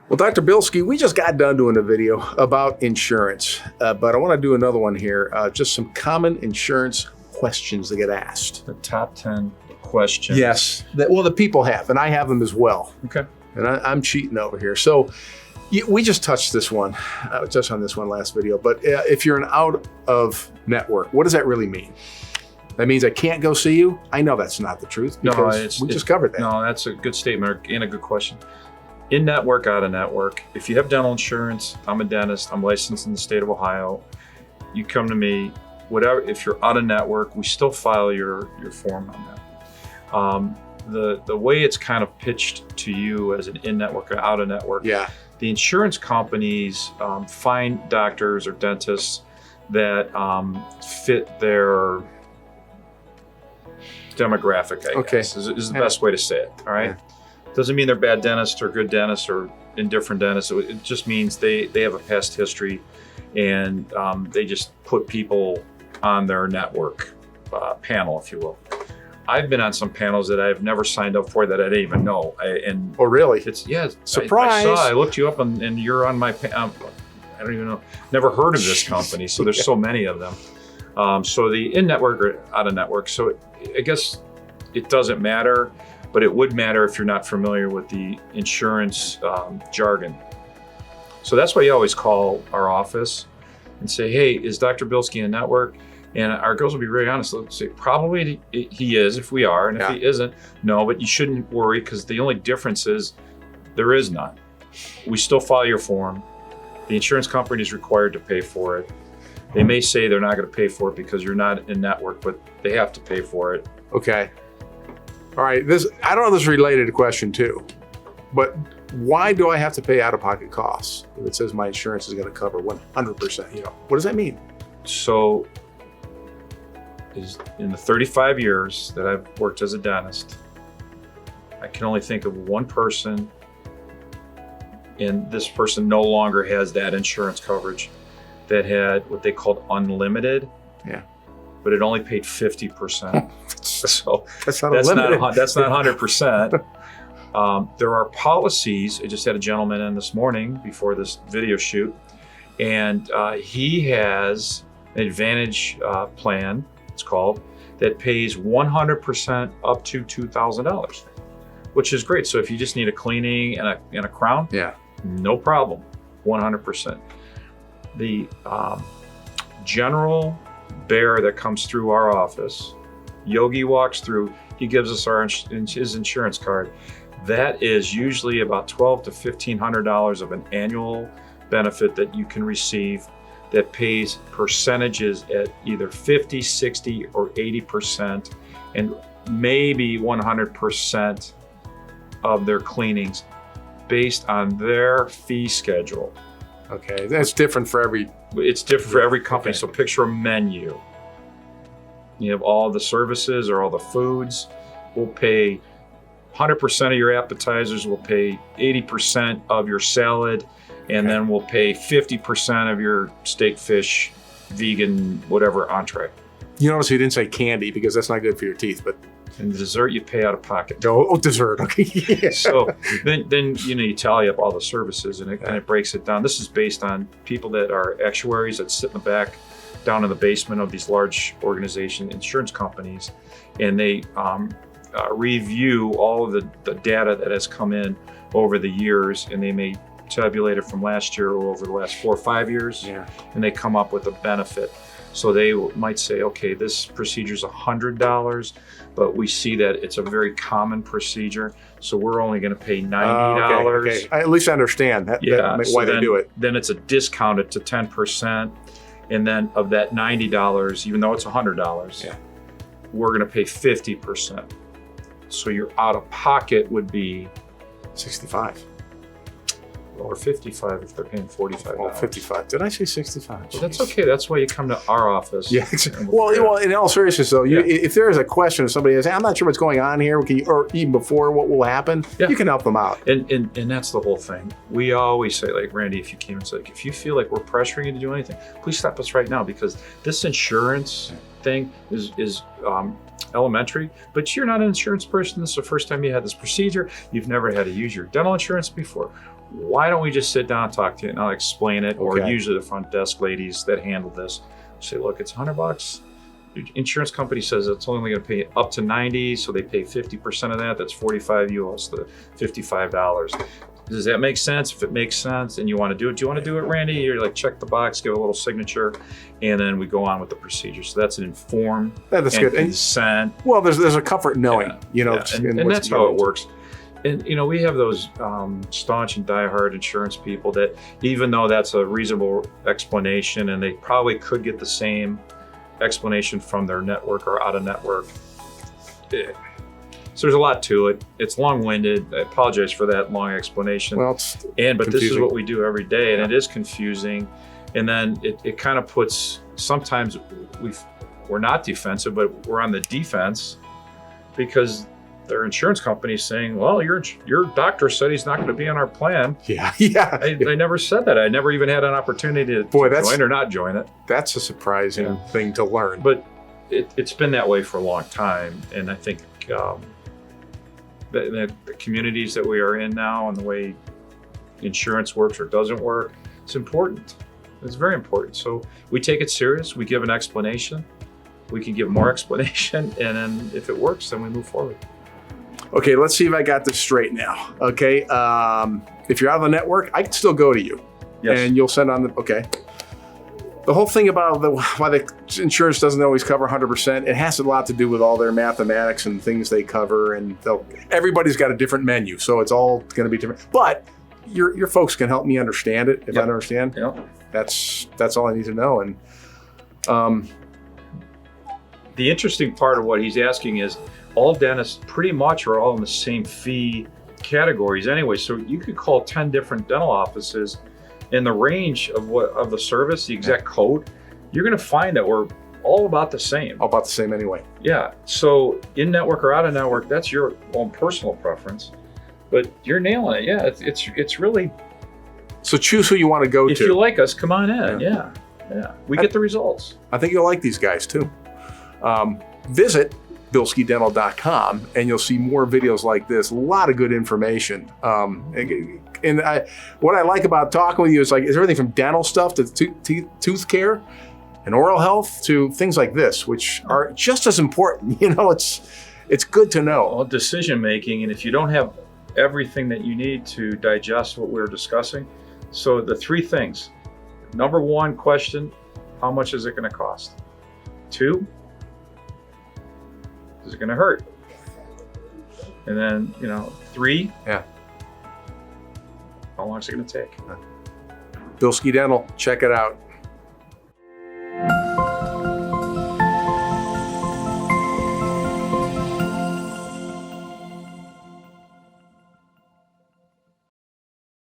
Well, Dr. Bilski, we just got done doing a video about insurance, but I want to do another one here. Just some common insurance questions that get asked. The top 10 questions. Yes. The people have, and I have them as well. Okay. And I'm cheating over here. So we just touched this one, just on this one last video. But if you're an out of network, what does that really mean? That means I can't go see you? I know that's not the truth because we just covered that. No, that's a good statement and a good question. In network, out of network. If you have dental insurance, I'm a dentist, I'm licensed in the state of Ohio. You come to me, whatever. If you're out of network, we still file your form on that. The way it's kind of pitched to you as an in-network or out-of-network, yeah. The insurance companies find doctors or dentists that fit their demographic, I guess, is the best way to say it, all right? Yeah. Doesn't mean they're bad dentists or good dentists or indifferent dentists. It just means they have a past history and they just put people on their network panel, if you will. I've been on some panels that I've never signed up for that I didn't even know. Oh, really? Surprise! I looked you up and you're on my I don't even know. Never heard of this company. So there's so many of them. So the in-network or out-of-network. So I guess it doesn't matter, but it would matter if you're not familiar with the insurance jargon. So that's why you always call our office and say, hey, is Dr. Bilski in a network? And our girls will be very honest. They'll say, probably he is if we are. And if he isn't, no, but you shouldn't worry because the only difference is there is none. We still file your form. The insurance company is required to pay for it. They may say they're not going to pay for it because you're not in network, but they have to pay for it. Okay. All right. I don't know if this is related to question 2, but why do I have to pay out-of-pocket costs if it says my insurance is going to cover 100%? What does that mean? So in the 35 years that I've worked as a dentist, I can only think of one person, and this person no longer has that insurance coverage, that had what they called unlimited. Yeah. But it only paid 50%. So that's not 100%. There are policies. I just had a gentleman in this morning before this video shoot, and he has an Advantage plan, it's called, that pays 100% up to $2,000, which is great. So if you just need a cleaning and a crown, no problem, 100%. The general bear that comes through our office, Yogi walks through, he gives us his insurance card. That is usually about $1,200 to $1,500 of an annual benefit that you can receive that pays percentages at either 50, 60, or 80%, and maybe 100% of their cleanings based on their fee schedule. Okay, that's different for every... It's different for every company. Okay. So picture a menu. You have all the services or all the foods. We'll pay 100% of your appetizers. We'll pay 80% of your salad. And then we'll pay 50% of your steak, fish, vegan, whatever entree. You notice he didn't say candy because that's not good for your teeth, but... And the dessert you pay out of pocket. Oh, dessert, okay. Yeah. So then you tally up all the services and it breaks it down. This is based on people that are actuaries that sit in the back, down in the basement of these large organization insurance companies, and they review all of the data that has come in over the years, and they may tabulate it from last year or over the last 4 or 5 years, and they come up with a benefit. So they might say, okay, this procedure is $100, but we see that it's a very common procedure, so we're only going to pay $90. Okay. At least I understand that, why they do it. Then it's a discounted to 10%, and then of that $90, even though it's $100, we're going to pay 50%. So your out-of-pocket would be $65. Or 55 if they're paying $45. Oh, 55. Did I say 65? Well, that's okay. That's why you come to our office. Yeah. Well, in all seriousness, though, if there is a question of somebody says, I'm not sure what's going on here, or even before what will happen, you can help them out. And that's the whole thing. We always say, like, Randy, if you came and said, if you feel like we're pressuring you to do anything, please stop us right now, because this insurance thing is elementary, but you're not an insurance person. This is the first time you had this procedure. You've never had to use your dental insurance before. why don't we just sit down and talk to you and I'll explain it. Or Okay. usually the front desk ladies that handle this say, look, it's $100. The insurance company says it's only going to pay up to 90, so they pay 50% of that. That's 45 US, the $55. Does that make sense? If it makes sense and you want to do it, do you want to do it, Randy? You're like, check the box, give a little signature, and then we go on with the procedure. So that's an informed That's and good. And, consent. well, there's a comfort knowing, you know, Yeah, in and what's that's how going it on. works. And you know, we have those staunch and diehard insurance people that, even though that's a reasonable explanation, and they probably could get the same explanation from their network or out of network. So there's a lot to it. It's long-winded. I apologize for that long explanation. Well, it's But this is confusing. what we do every day, and it is confusing. And then it kind of puts, sometimes we're not defensive, but we're on the defense because their insurance company is saying, well, your doctor said he's not going to be on our plan. yeah. I never said that. I never even had an opportunity to join or not join it. That's a surprising thing to learn. But it's been that way for a long time. And I think the communities that we are in now and the way insurance works or doesn't work, it's important. It's very important. So we take it serious. We give an explanation. We can give more explanation. And then if it works, then we move forward. Okay, let's see if I got this straight now. Okay, if you're out of the network, I can still go to you. Yes. And you'll send on the, okay. The whole thing about why the insurance doesn't always cover 100%, it has a lot to do with all their mathematics and things they cover, and everybody's got a different menu, so it's all going to be different. But your folks can help me understand it if I don't understand. Yep. That's all I need to know. And the interesting part of what he's asking is all dentists pretty much are all in the same fee categories anyway. So you could call 10 different dental offices in the range of the service, the exact code. You're going to find that we're all about the same. all about the same anyway. Yeah. So in network or out of network, that's your own personal preference, but you're nailing it. Yeah. It's really, So choose who you want to go if to. you like us, come on in. Yeah. We get the results. I think you'll like these guys too. Visit bilskidental.com and you'll see more videos like this. A lot of good information. And what I like about talking with you is everything from dental stuff to tooth care and oral health to things like this, which are just as important. You know, it's good to know. Well, decision making, and if you don't have everything that you need to digest what we're discussing, so the three things. Number one question, how much is it going to cost? 2, is it going to hurt? And then, 3, Yeah. how long is it going to take? Bilski Dental, check it out.